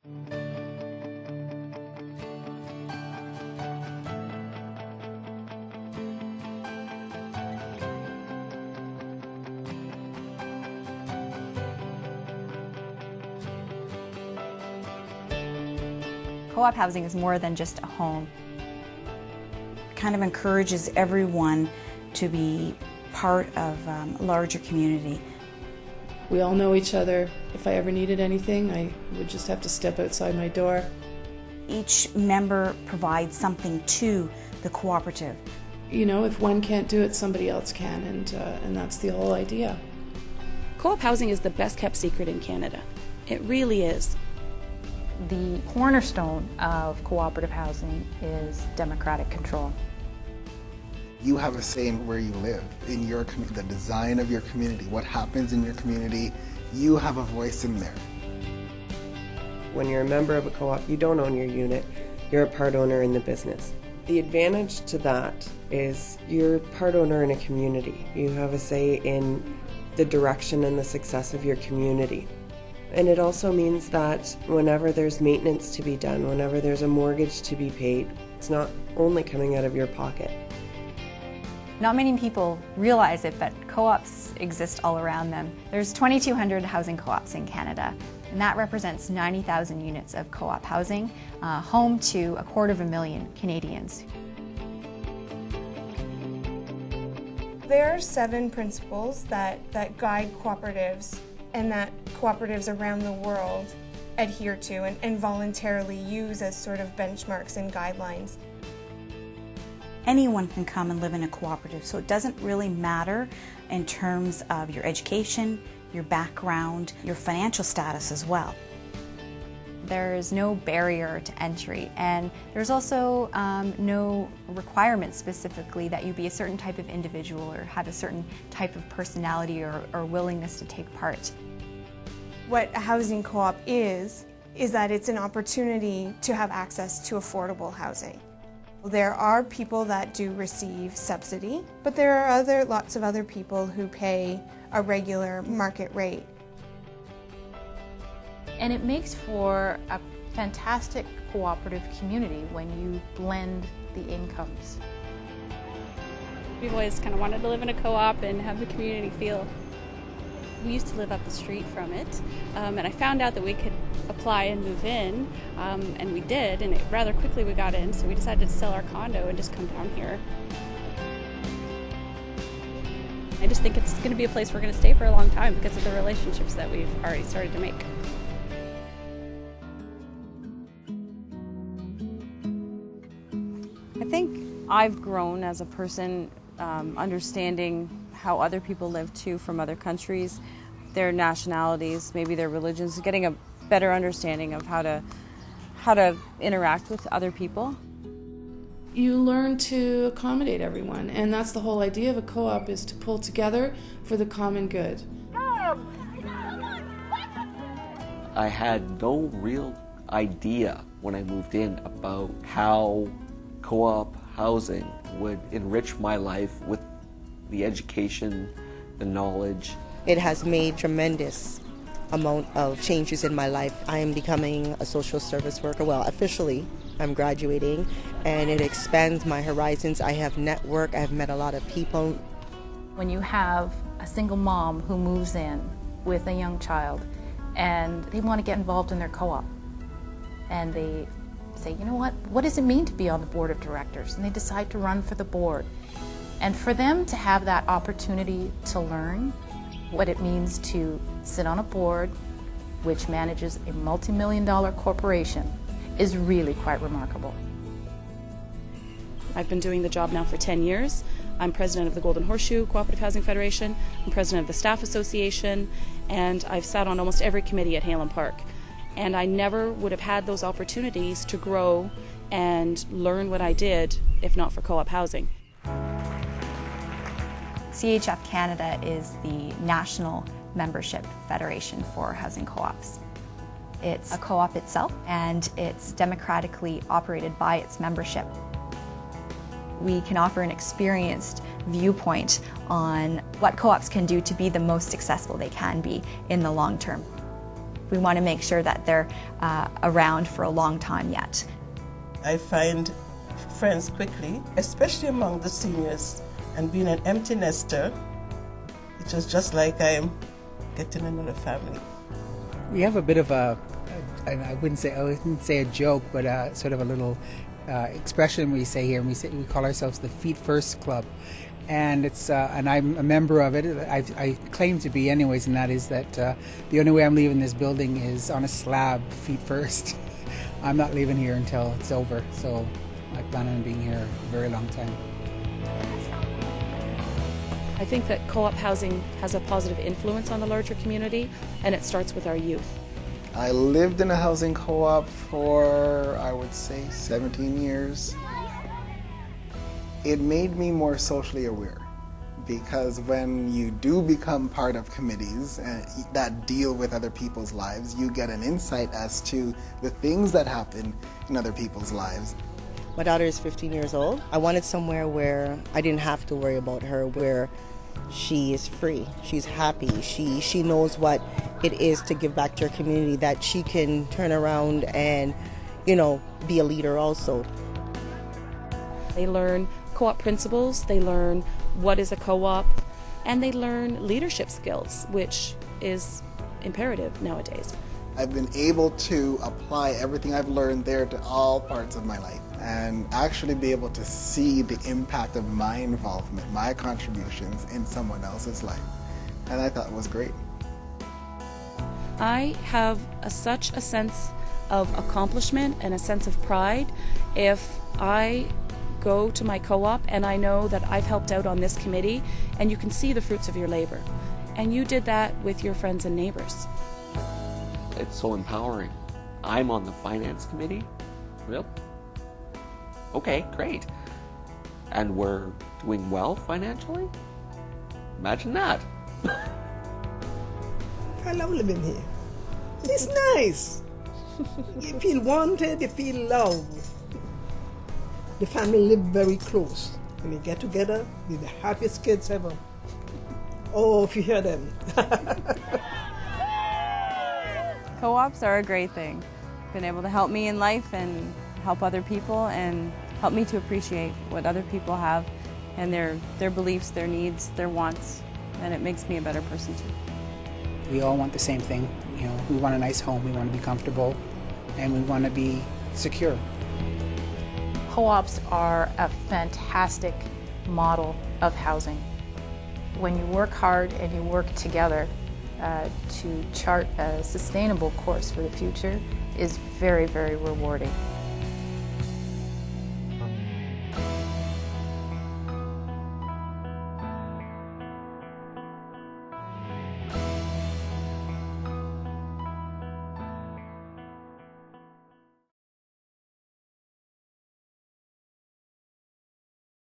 Co-op housing is more than just a home. It kind of encourages everyone to be part of a larger community. We all know each other. If I ever needed anything, I would just have to step outside my door. Each member provides something to the cooperative. You know, if one can't do it, somebody else can, and that's the whole idea. Co-op housing is the best kept secret in Canada. It really is. The cornerstone of cooperative housing is democratic control. You have a say in where you live, in your the design of your community, what happens in your community. You have a voice in there. When you're a member of a co-op, you don't own your unit, you're a part owner in the business. The advantage to that is you're part owner in a community. You have a say in the direction and the success of your community. And it also means that whenever there's maintenance to be done, whenever there's a mortgage to be paid, it's not only coming out of your pocket. Not many people realize it, but co-ops exist all around them. There's 2,200 housing co-ops in Canada, and that represents 90,000 units of co-op housing, home to 250,000 Canadians. There are 7 principles that guide cooperatives and that cooperatives around the world adhere to and voluntarily use as sort of benchmarks and guidelines. Anyone can come and live in a cooperative, so it doesn't really matter in terms of your education, your background, your financial status as well. There's no barrier to entry, and there's also no requirement specifically that you be a certain type of individual or have a certain type of personality or willingness to take part. What a housing co-op is that it's an opportunity to have access to affordable housing. There are people that do receive subsidy, but there are lots of other people who pay a regular market rate. And it makes for a fantastic cooperative community when you blend the incomes. We've always kind of wanted to live in a co-op and have the community feel. We used to live up the street from it, and I found out that we could apply and move in, and we did, and rather quickly we got in, so we decided to sell our condo and just come down here. I just think it's going to be a place we're going to stay for a long time because of the relationships that we've already started to make. I think I've grown as a person, understanding how other people live too from other countries, their nationalities, maybe their religions, getting a better understanding of how to interact with other people. You learn to accommodate everyone, and that's the whole idea of a co-op, is to pull together for the common good. I had no real idea when I moved in about how co-op housing would enrich my life with the education, the knowledge. It has made tremendous amount of changes in my life. I am becoming a social service worker. Well, officially, I'm graduating, and it expands my horizons. I have networked, I've met a lot of people. When you have a single mom who moves in with a young child and they want to get involved in their co-op, and they say, you know what does it mean to be on the board of directors? And they decide to run for the board. And for them to have that opportunity to learn what it means to sit on a board which manages a multi-million-dollar corporation is really quite remarkable. I've been doing the job now for 10 years. I'm president of the Golden Horseshoe Cooperative Housing Federation. I'm president of the Staff Association, and I've sat on almost every committee at Halen Park. And I never would have had those opportunities to grow and learn what I did if not for co-op housing. CHF Canada is the national membership federation for housing co-ops. It's a co-op itself, and it's democratically operated by its membership. We can offer an experienced viewpoint on what co-ops can do to be the most successful they can be in the long term. We want to make sure that they're around for a long time yet. I find friends quickly, especially among the seniors, and being an empty nester, it was just like I'm getting another family. We have a bit of I wouldn't say a joke, but sort of a little expression we say here. We call ourselves the Feet First Club, and it's and I'm a member of it. I claim to be, anyways, and that is that the only way I'm leaving this building is on a slab, feet first. I'm not leaving here until it's over, so I plan on being here a very long time. I think that co-op housing has a positive influence on the larger community, and it starts with our youth. I lived in a housing co-op for, I would say, 17 years. It made me more socially aware, because when you do become part of committees that deal with other people's lives, you get an insight as to the things that happen in other people's lives. My daughter is 15 years old. I wanted somewhere where I didn't have to worry about her, where she is free, she's happy, she knows what it is to give back to her community, that she can turn around and, you know, be a leader also. They learn co-op principles, they learn what is a co-op, and they learn leadership skills, which is imperative nowadays. I've been able to apply everything I've learned there to all parts of my life and actually be able to see the impact of my involvement, my contributions in someone else's life. And I thought it was great. I have such a sense of accomplishment and a sense of pride if I go to my co-op and I know that I've helped out on this committee, and you can see the fruits of your labor. And you did that with your friends and neighbors. It's so empowering. I'm on the finance committee? Really? Okay, great. And we're doing well financially? Imagine that. I love living here. It's nice. You feel wanted, you feel loved. The family live very close. When you get together, they're the happiest kids ever. Oh, if you hear them. Co-ops are a great thing. Been able to help me in life and help other people and help me to appreciate what other people have and their beliefs, their needs, their wants, and it makes me a better person too. We all want the same thing. You know, we want a nice home, we want to be comfortable, and we want to be secure. Co-ops are a fantastic model of housing. When you work hard and you work together to chart a sustainable course for the future is very, very rewarding.